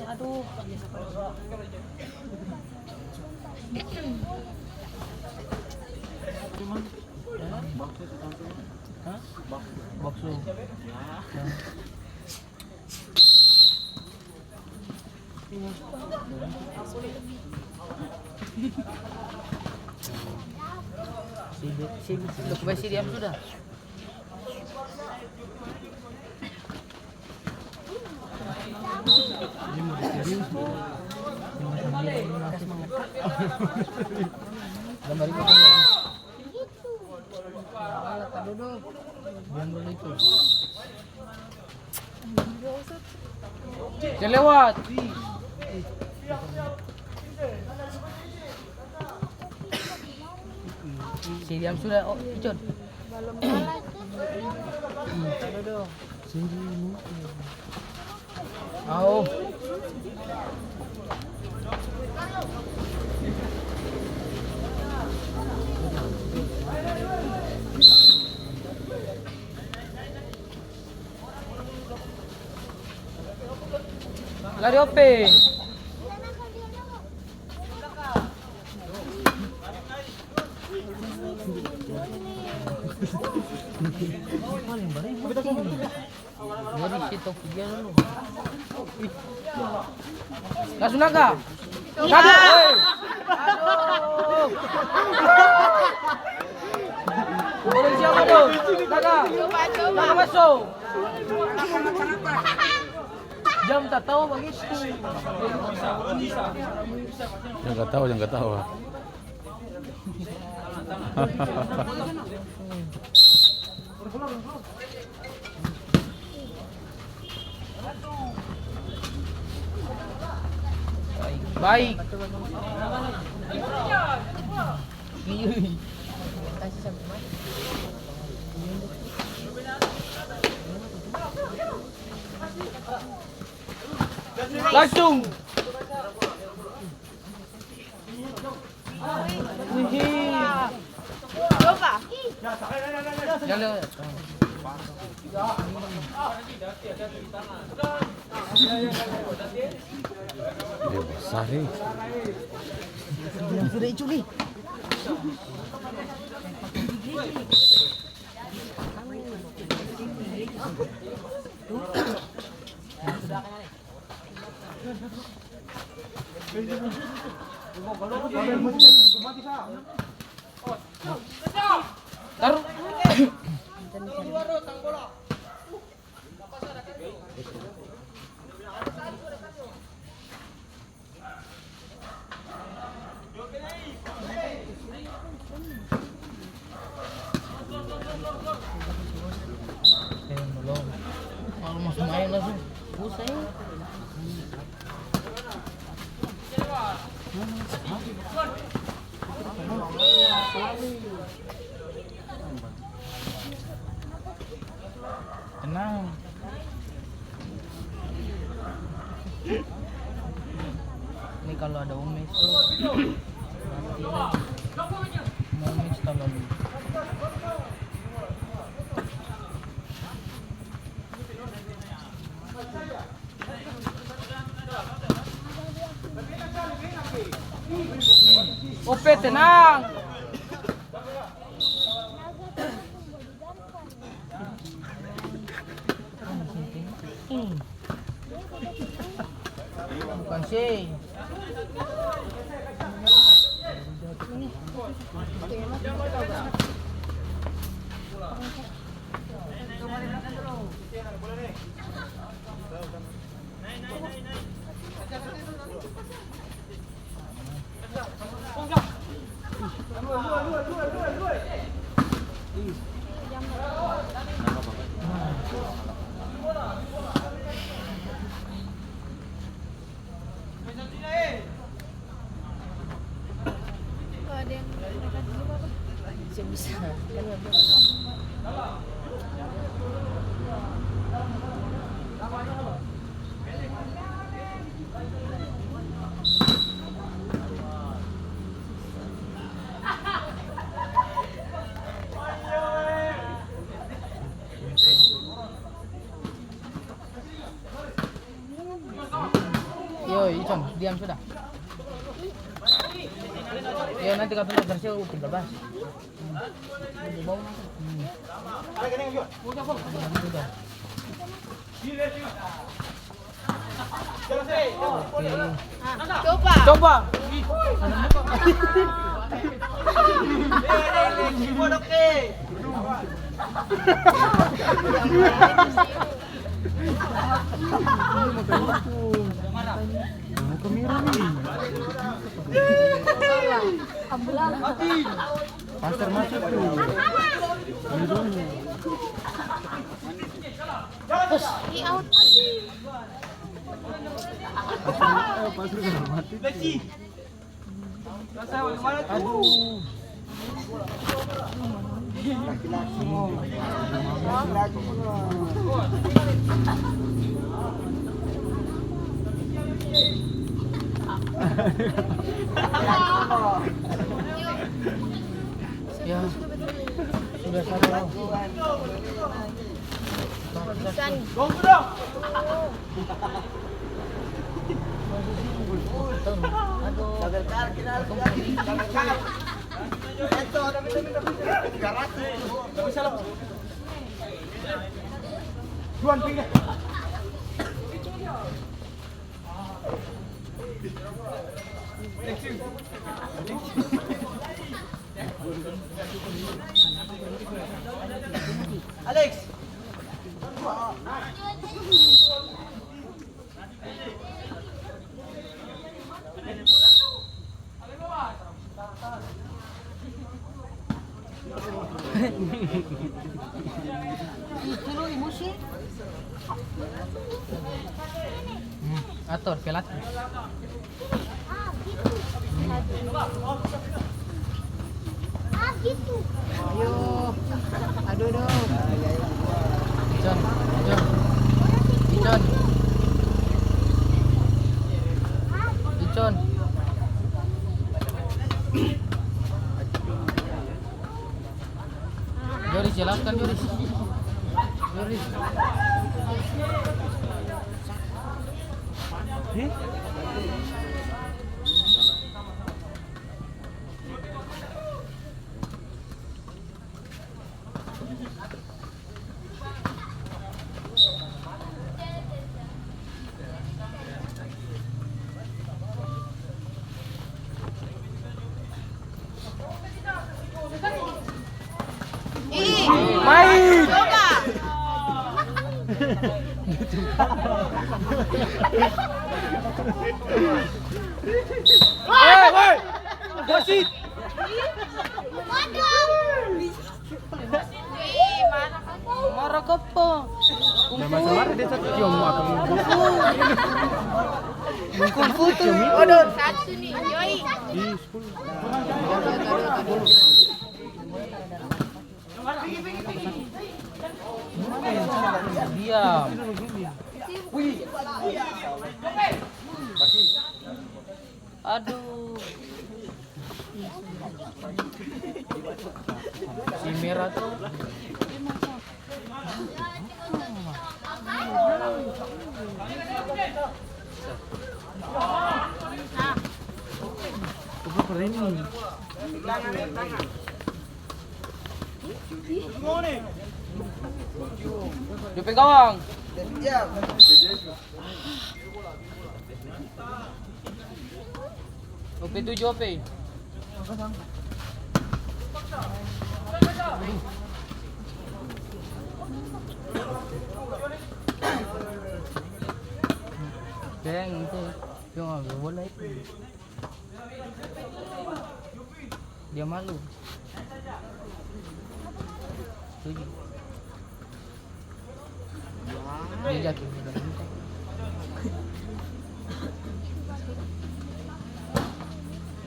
Aduh. Bakso. Si diam sudah. Gambar itu duduk. Gambar itu. Jangan lewat. Si diam sudah. Oh, Icon. Duduk. Sini. Au. Lari ope. Dari situ dia dulu. Langsung naga. Naga. Aduh. Boleh siapa dong? Naga. Naga masuk. Jam tak tahu begitu. Yang nggak tahu, yang nggak tahu. Baik. Langsung. Coba. Jalan. Ya besar nih. Yang sudah iculi. Taruh. Kalau mau main langsung pusing. Tenang. Ini kalau ada umis tuh umis kalau Ope, tenang. Bukan sih. Bisa kan Yo, Icon, diam sudah. Ya nanti kata lu bersih Upin bebas. Coba. Coba. Pasar masuk tuh. Di out. Aduh. Ya, sudah satu. Alex. Atur pelat. Gitu. Ayo. Aduh. Icon. Icon. Joris jelaskan Joris. Main. Coba. Woi. Wasit. Marah apa? Mungkul foto. Aduh. Satu nih, Yoi. Diam. Aduh. Si merah tuh. Jupe gawang. Ope 7 Ope. Keng itu cuma bola itu. Dia malu. Tujuh. Dia jatuh.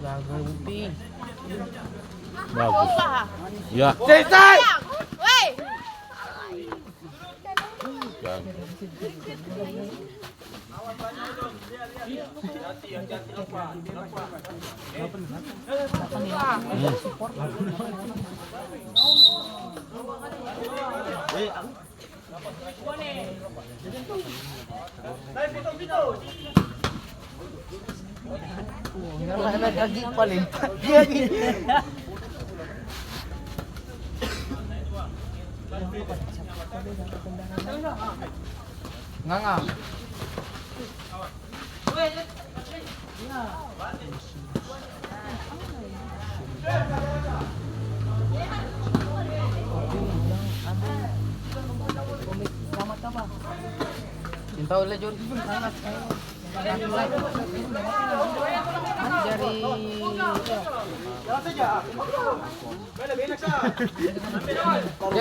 Gagal Upi. Bagus. Coba. Ya. Selesai. Woi. Ya. Wala lagi paling. Lagi. Nganga. Cinta oleh Jun sangat dari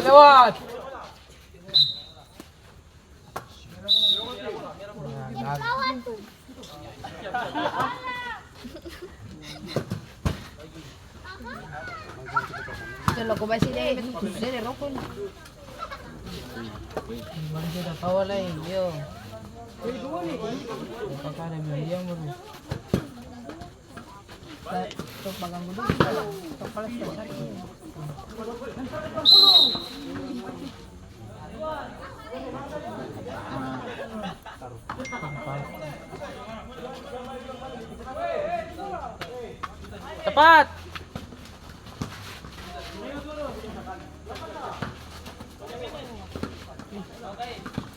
lewat. Se lo come si deve, succede loco. Sudah tahu lah yo. Apakah ada dia baru? Tok magang dulu. Tok paling besar. Tepat.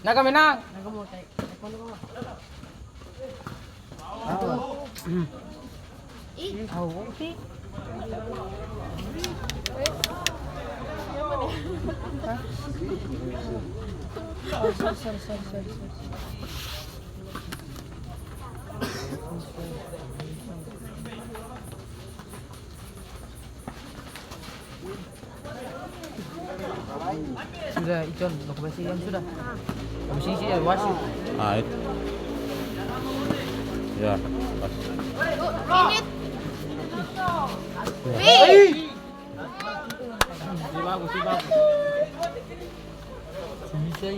Naga menang. Naga mau cek. Sudah Icon, dokumentasian sudah. Habis isi ya wasit. Ah, itu. Ya, pas. Init. Wih. Si bagus. Selesai.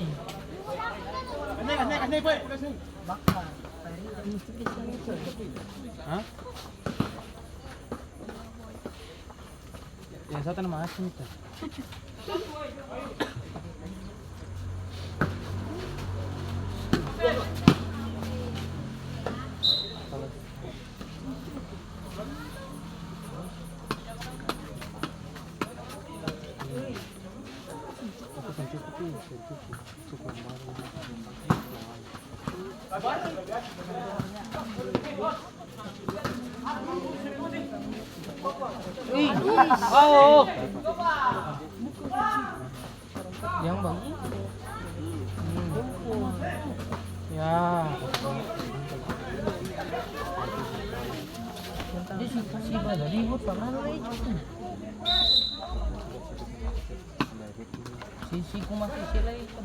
Hah? Ya, saya tanam asin itu. Oh. Yang bagus. Ya. Dia si pada ribut pernah itu. Si kumas sila itu.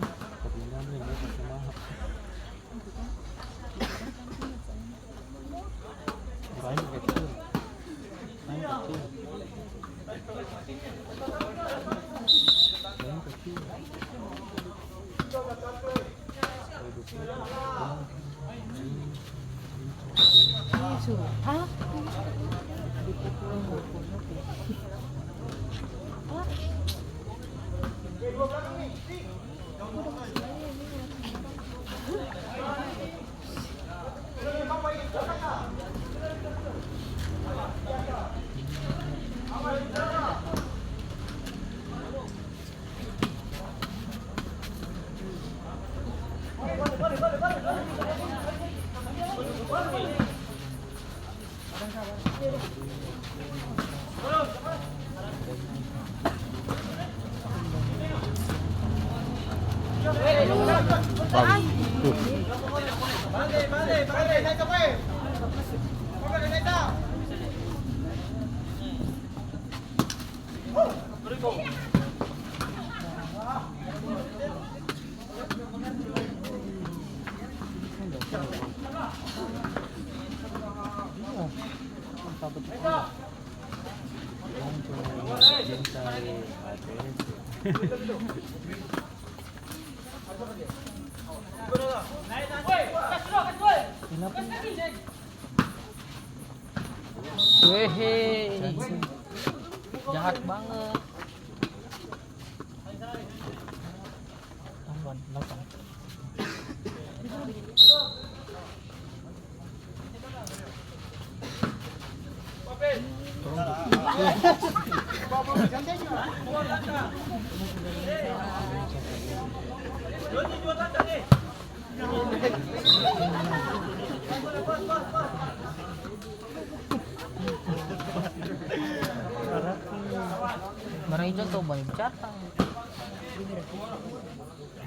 Wehe, jahat banget. Barang hijau tuh banyak bicara.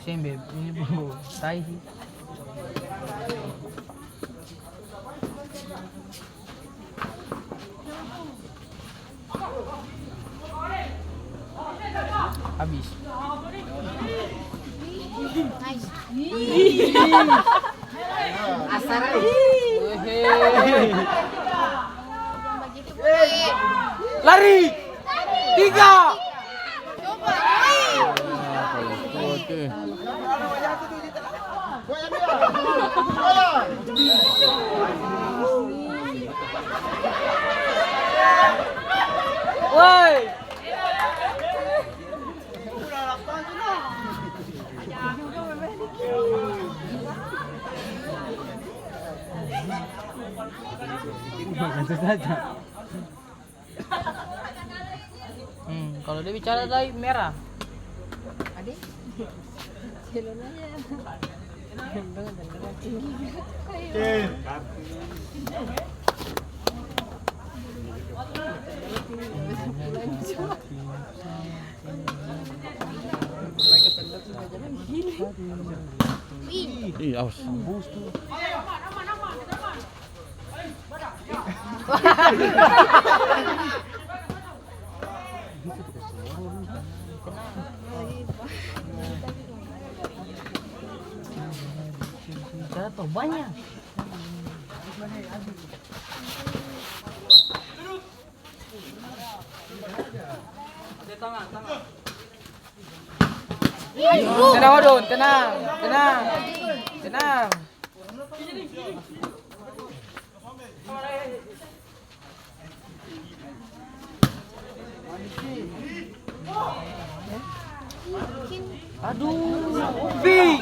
Sembe ini bumbu tai sih. Habis. Nice. Asar. Lari. 3. Coba. Oke. Woi. Itu saja. Kalau dia bicara tadi merah. Adik. Jalan aja. Ih, awas. Jatuh banyak. Tenang Wadon, tenang, tenang, tenang. Aduh, big.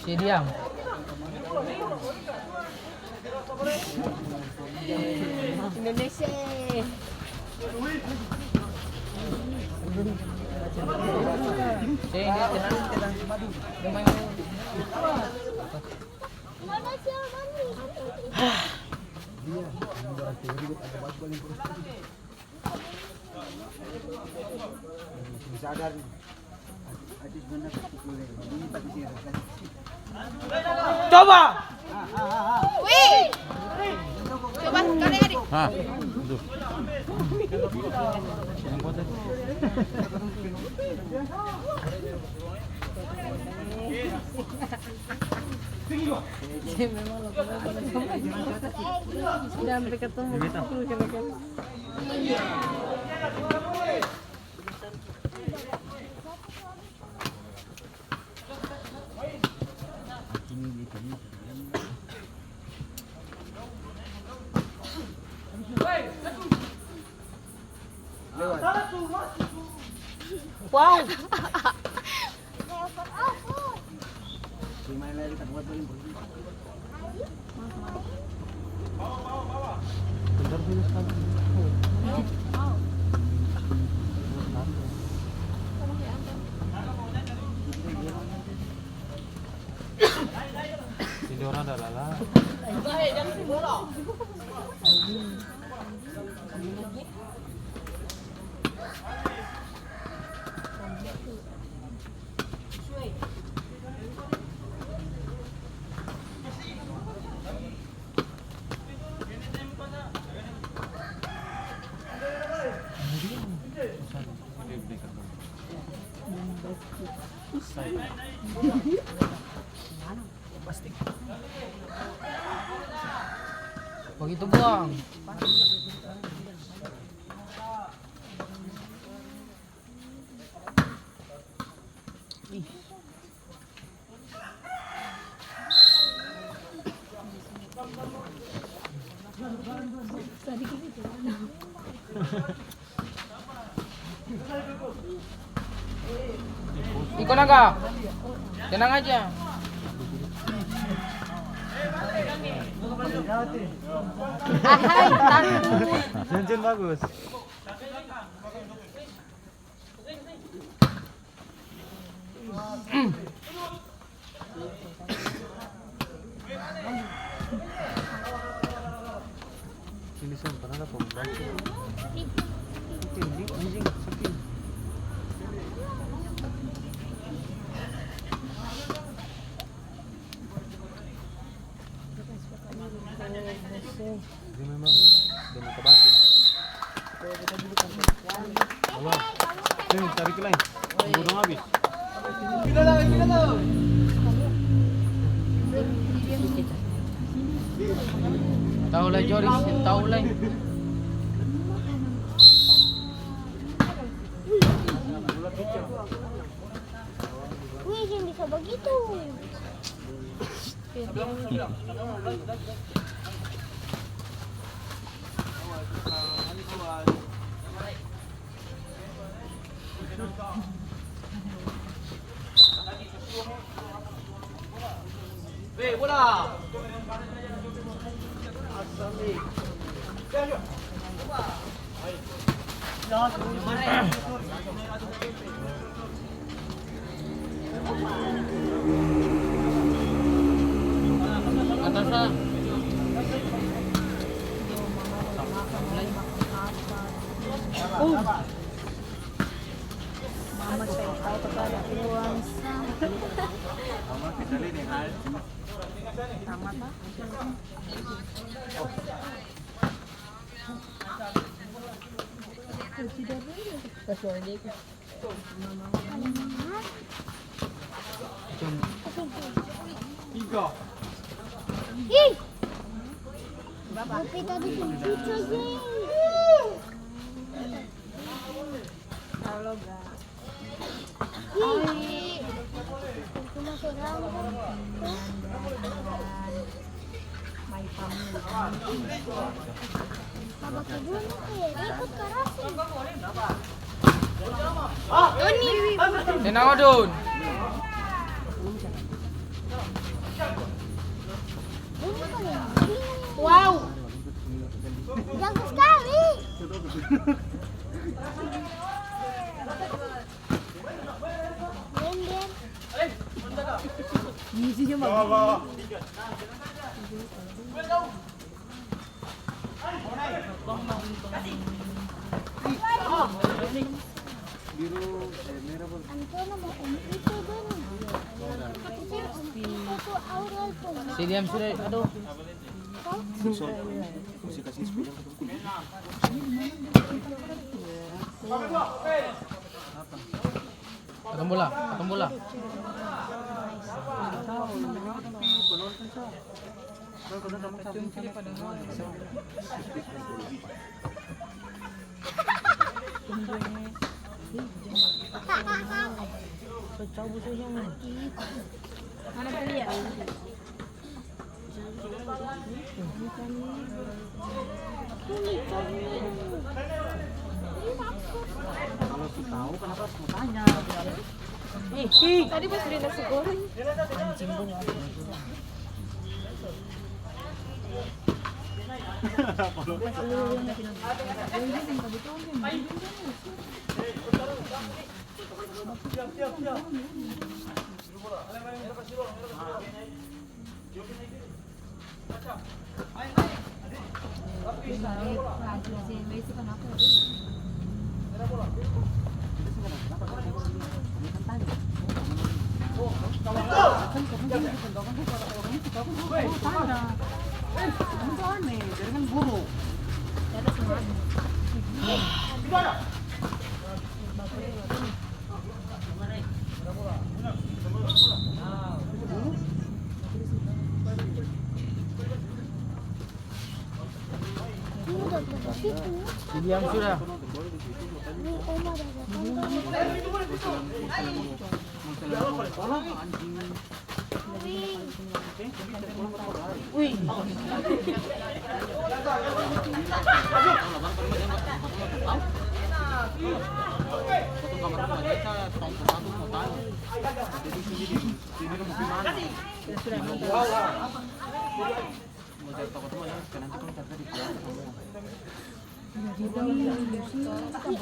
Si diam. Indonesia. Si dia tenang, tenang. Dia main. Coba. Wih. Coba kali adik. Hah. Aduh. Sudah sampai ketemu. Wow. Tiduran dah lah. Begitu buang. Iko naga. Tenang aja. Ahai, takut. Cincin bagus. Ini sampai ada pembaca. Ini anjing sepi. Ini memang demi kebatin. Halo. Sini tarik lain. Belum habis. Tahu lah Joris, tahu lah. Wih, yang bisa begitu. Atasnya. Mama saya tahu kepada uang. Mama kita lihat hal. Tamat pak. Ih. Tapi tadi lucu aja. Halo guys. Ih. Itu masuk rambut. My family. Apa kedua ya? Ikut karasi. Tenang Odun. Wow. Jago sekali. Ben. Isinya bagus. Antono mau itu dulu. Itu Aurel pun. Si diam sudah. Aduh. Potong bola, potong bola. Mana beli ya? Tahu kenapa harus tanya? Tadi pas beli nasi goreng. Diam sudah. Ini Oma ada.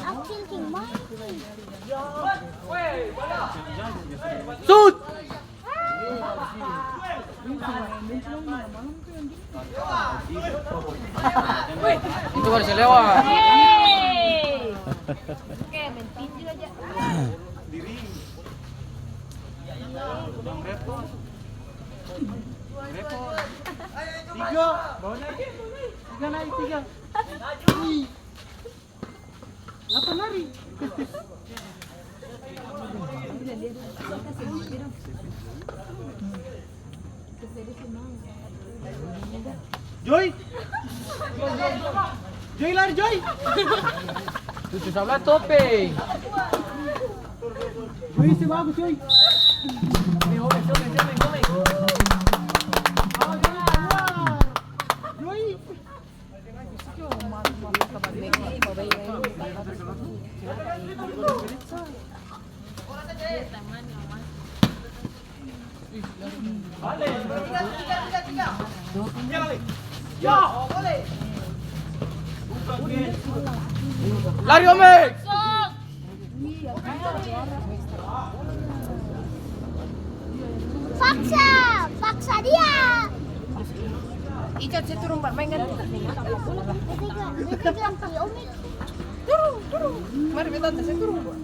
Acil king main. Shoot! Itu harus lewat. Oke, main pinjil aja. Diri. Repot. Repot. 3. Bawa naik. 3 naik 3. Apa lari? Joy! Joy lari Joy! Tujuh sebelah topeng. Joy si bagus Joy. Joy! Lari Omek. Paksa, paksa dia. Ikat saya turun, Pak. Main kan? Bete ganti Omik. Turun. Mari kita saya turun, Pak.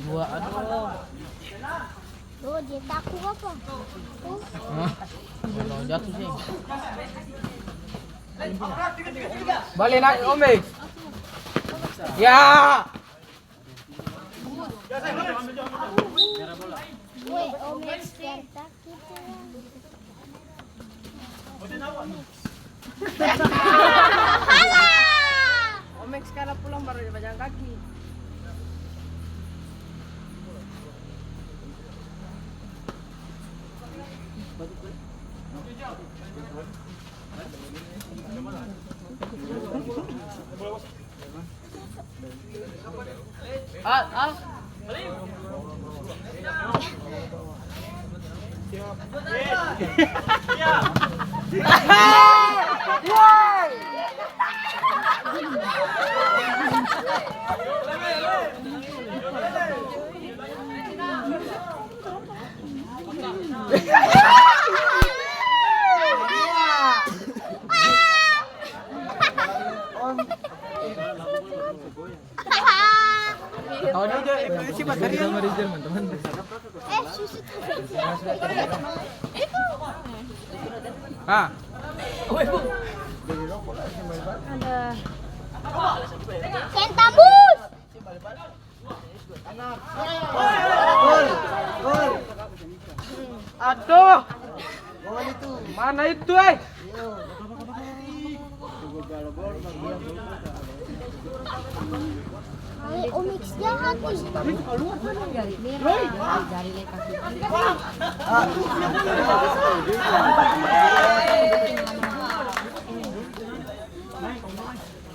Dua aduh. Oh, dia takut apa? Oh, Kalau jatuh sih. Balik nak Omek. Ya. weh, Omik yang takut. Omek sekarang pulang baru dia berjalan kaki. Al. Oh, dia aja si materi sama Rizal, teman-teman. Susu. Ah. Ada. Kentabus. Aduh. Mana itu, Omik jahat nih.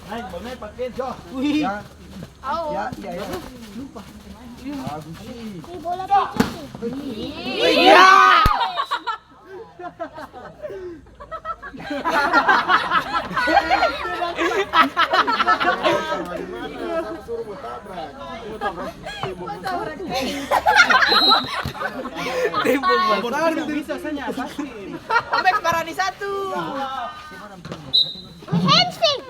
Naik, bawa naik pakai Jo. Lupa. Ini bola pecah sih. Iya. Tembok bisa saja pasti. Omek barani satu. Hamstring.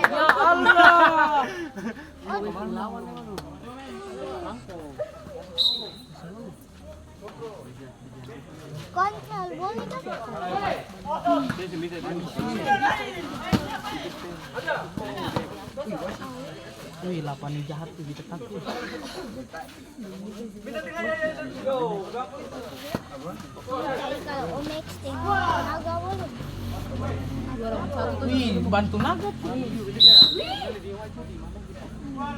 Ya Allah. Kontrol boleh kan? Wih, lapan jahat tuh kita takut. Kali kalau Omex tengok naga boleh. Wih, bantu naga.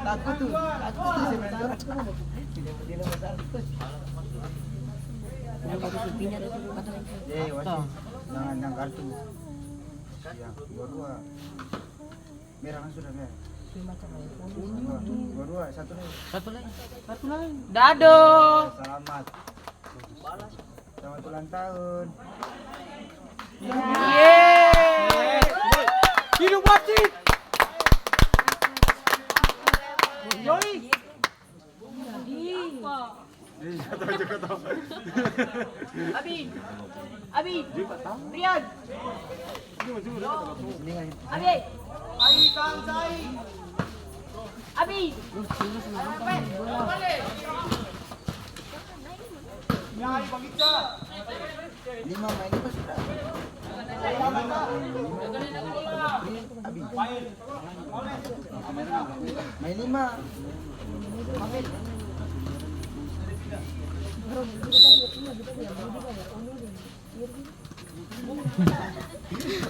Takut tuh si mentor. Wasit. Jangan yang kartu. Ya, dua. Merah kan sudah merah. Dua, satu lagi. Satu lagi. Dado. Selamat. Selamat ulang tahun. Yeay. Hidup wasit. Yoi. Abi, Rian. Abi. Lima main lima sudah. Main lima.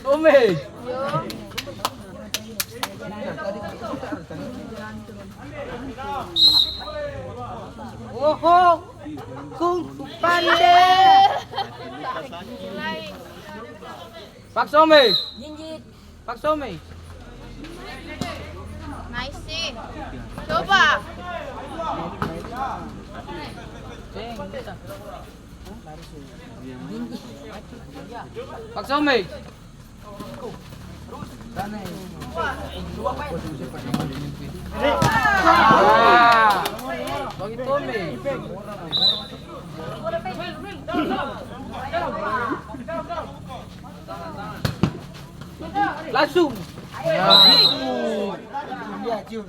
Ome. Oh, kung fu pandai. Pak Some. Pak Some. Nice sih. Coba. Pak Some. Bagi Tommy. Langsung. Ya, cium.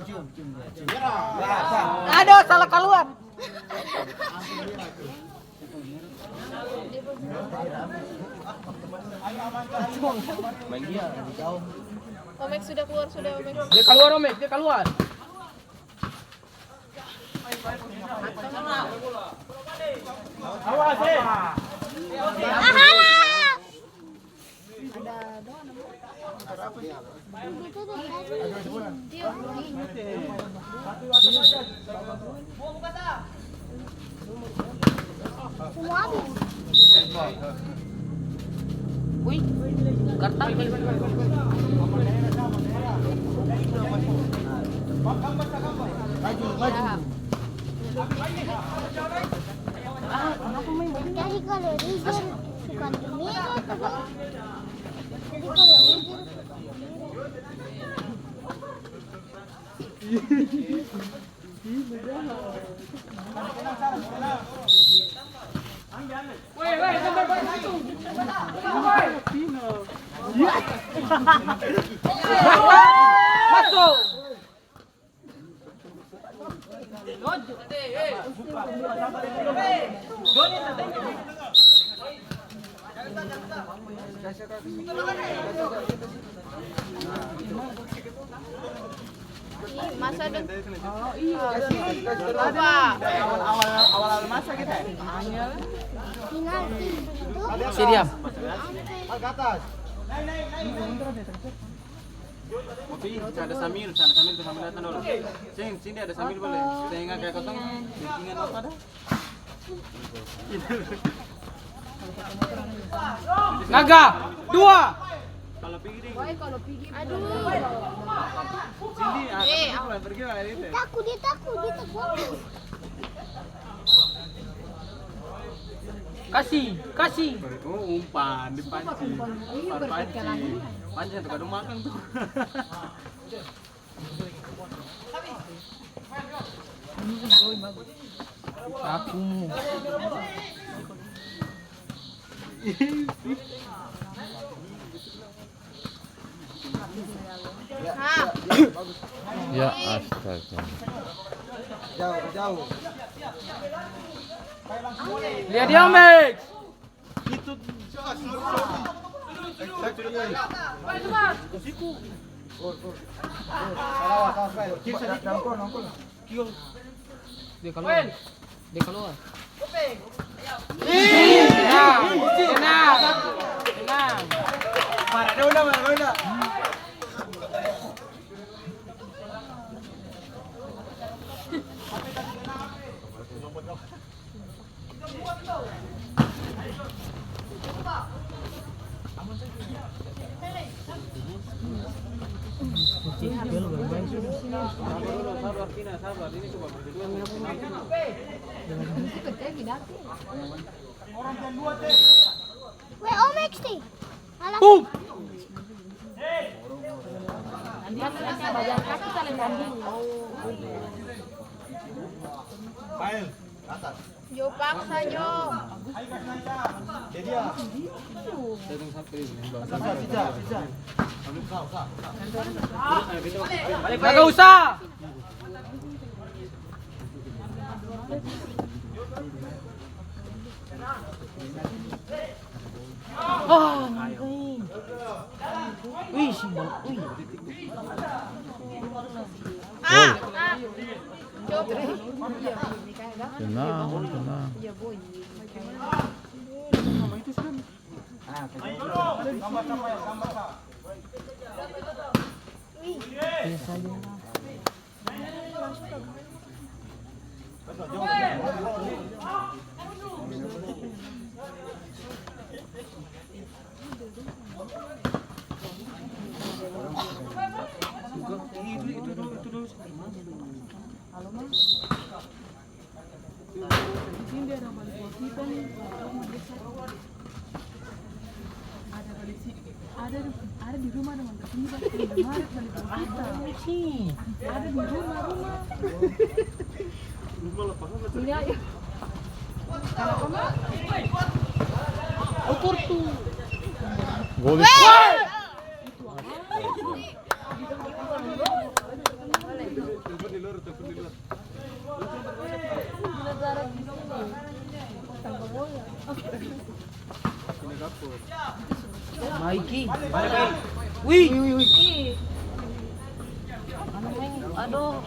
Aduh, salah keluar. Omex sudah keluar, Omex. Dia keluar, Omex. Dia keluar. Awas, Semua habis. Wih, kartal. Maju. Jadi kalau Rizal suka merah tapi jadi kalau Rizal Masuk. Masa dong. Apa? Awal masa kita. penalti itu Si diam. Ke atas. Opi, ada Samil tuh Samil datang dulu. Sini ada Samil boleh. Kita ingat kayak kosong, bikingan apa dah? Naga, 2. Kalau pergi Aduh. sini, aku pergi lah itu. dia takut Kasih. Oh, umpan, dipancing. Pancing tuh kadang makan tuh. Aku. Ya astaga. Jauh. Lihat dia, Max. Nongkol. Dia keluar. Tenang. Marah dah udah. Sabar, Tina, sabar. Ini coba berdua. Weh, Om XT. Alah. Pail, atas. Yo paksa yo. Jadi ya. Kagak usah. Wih, si bol. Wih. Tenang. Ada di rumah dengan tiba ada di rumah ini aja kenapa mah ukur tuh Golis. Mikey. Wih. Aduh.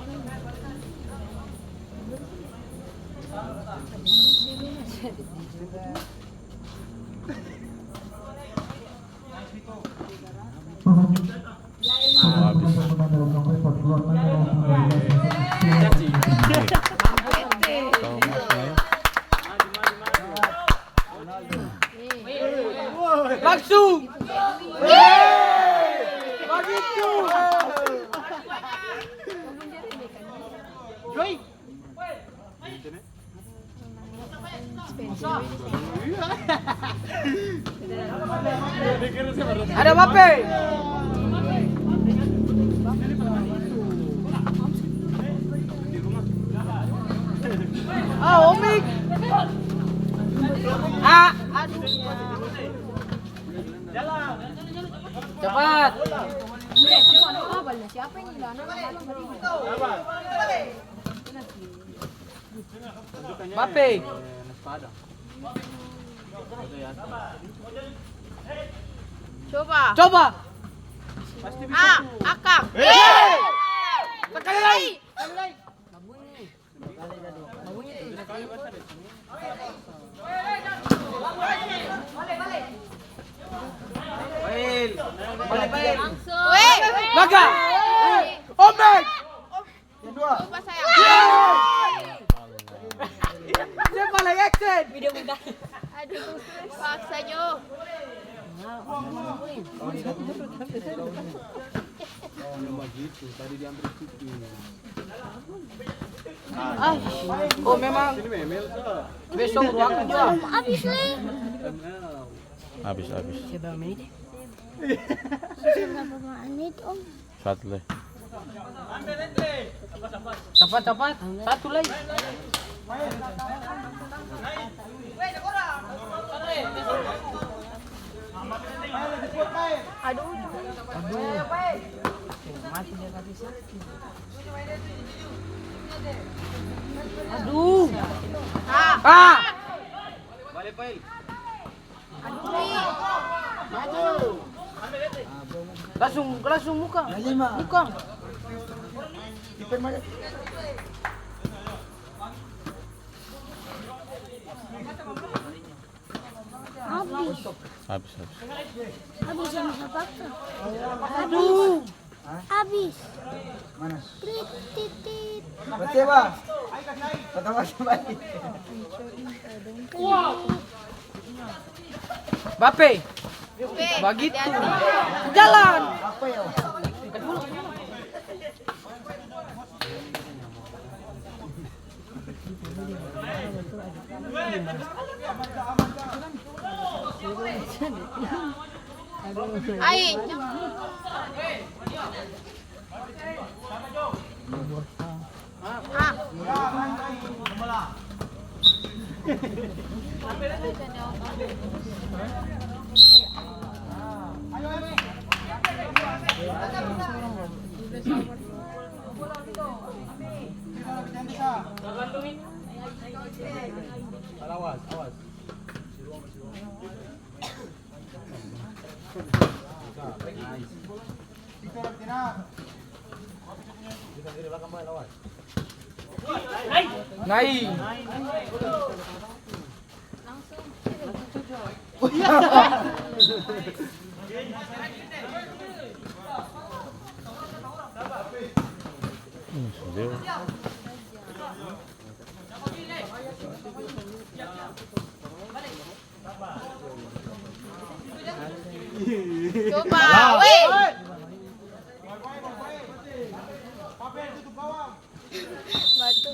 Langsung. Begitu. Joy. Ada Mbappe. Ah, Omik. Aduh. Cepat. siapa ini lah Mbappe. Coba. Akang. Sekali lagi. Balik. Baga. Omek. Coba sayang. Siapa lagi action? Video mudah. Aduh, paksa nyo. Oh memang. Besok ruang juga. Habis nih. Habis. Berapa menit? Berapa menit Om? Satu lagi. Cepat. Satu lagi. Aduh. Mati dia tadi sakit. Aduh. Balik, Pail. Langsung muka. Muka. Habis. Habis. Habis yang terpaksa. Aduh. Habis. Mana? Trit, titit. Baca ba? Katawa siya ba? Bape. Begitu. Jalan. Apa ya? Ay. Awas. Nai. Sudah. Coba, weh. Batu.